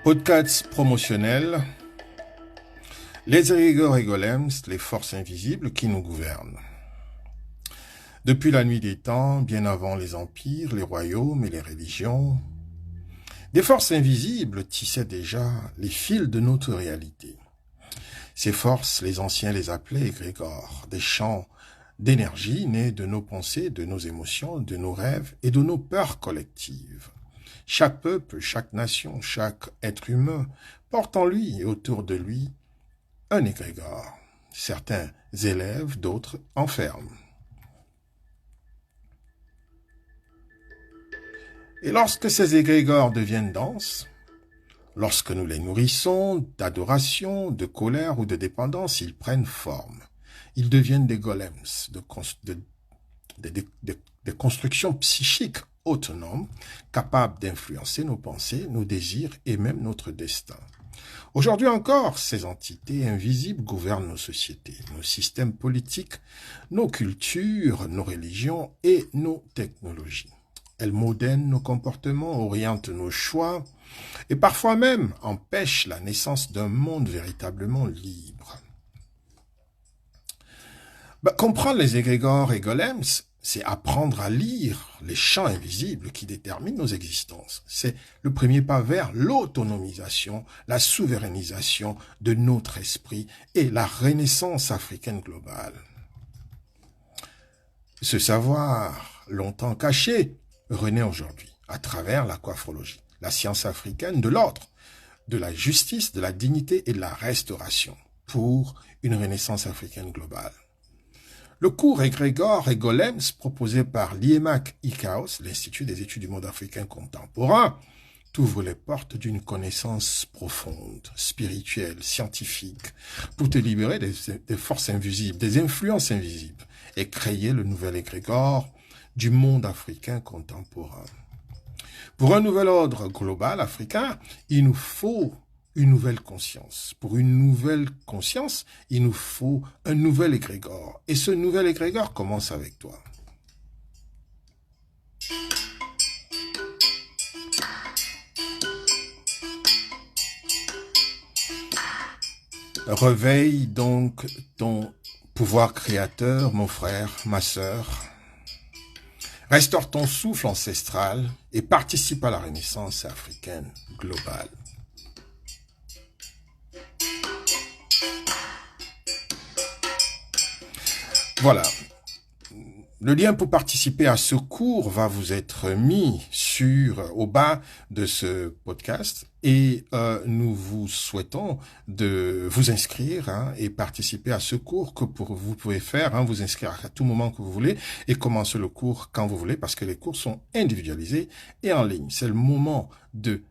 Podcast promotionnel, les égrégores et golems, les forces invisibles qui nous gouvernent. Depuis la nuit des temps, bien avant les empires, les royaumes et les religions, des forces invisibles tissaient déjà les fils de notre réalité. Ces forces, les anciens les appelaient égrégores, des champs d'énergie nés de nos pensées, de nos émotions, de nos rêves et de nos peurs collectives. Chaque peuple, chaque nation, chaque être humain porte en lui et autour de lui un égrégore. Certains élèvent, d'autres enferment. Et lorsque ces égrégores deviennent denses, lorsque nous les nourrissons d'adoration, de colère ou de dépendance, ils prennent forme. Ils deviennent des golems, des constructions psychiques autonomes, capables d'influencer nos pensées, nos désirs et même notre destin. Aujourd'hui encore, ces entités invisibles gouvernent nos sociétés, nos systèmes politiques, nos cultures, nos religions et nos technologies. Elles modèlent nos comportements, orientent nos choix et parfois même empêchent la naissance d'un monde véritablement libre. Comprendre les égrégores et golems, c'est apprendre à lire les champs invisibles qui déterminent nos existences. C'est le premier pas vers l'autonomisation, la souverainisation de notre esprit et la renaissance africaine globale. Ce savoir, longtemps caché, renaît aujourd'hui à travers la coiffrologie, la science africaine de l'ordre, de la justice, de la dignité et de la restauration pour une renaissance africaine globale. Le cours Égrégores et Golems proposé par l'IEMAC ICAOS, l'Institut des études du monde africain contemporain, t'ouvre les portes d'une connaissance profonde, spirituelle, scientifique, pour te libérer des forces invisibles, des influences invisibles, et créer le nouvel égrégore du monde africain contemporain. Pour un nouvel ordre global africain, il nous faut une nouvelle conscience. Pour une nouvelle conscience, il nous faut un nouvel égrégore. Et ce nouvel égrégore commence avec toi. Réveille donc ton pouvoir créateur, mon frère, ma sœur. Restaure ton souffle ancestral et participe à la renaissance africaine globale. Voilà. Le lien pour participer à ce cours va vous être mis au bas de ce podcast et nous vous souhaitons de vous inscrire et participer à ce cours que vous pouvez faire, vous inscrire à tout moment que vous voulez et commencer le cours quand vous voulez parce que les cours sont individualisés et en ligne. C'est le moment du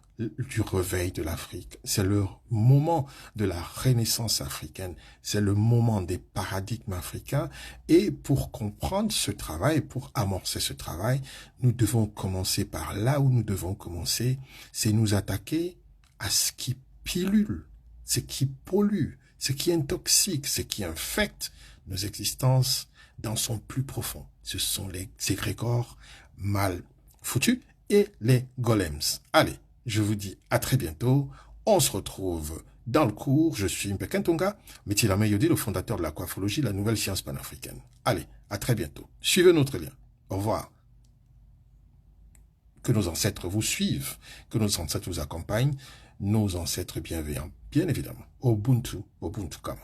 réveil de l'Afrique. C'est le moment de la renaissance africaine. C'est le moment des paradigmes africains. Et pour comprendre ce travail, pour amorcer ce travail, nous devons commencer par là où nous devons commencer. C'est nous attaquer à ce qui pilule, ce qui pollue, ce qui intoxique, ce qui infecte nos existences dans son plus profond. Ce sont les égrégores mal foutus et les golems. Allez. Je vous dis à très bientôt. On se retrouve dans le cours. Je suis Mpekentonga, Metilame Yodi, le fondateur de la coiffologie, la nouvelle science panafricaine. Allez, à très bientôt. Suivez notre lien. Au revoir. Que nos ancêtres vous suivent, que nos ancêtres vous accompagnent, nos ancêtres bienveillants, bien évidemment. Ubuntu, Ubuntu Kama.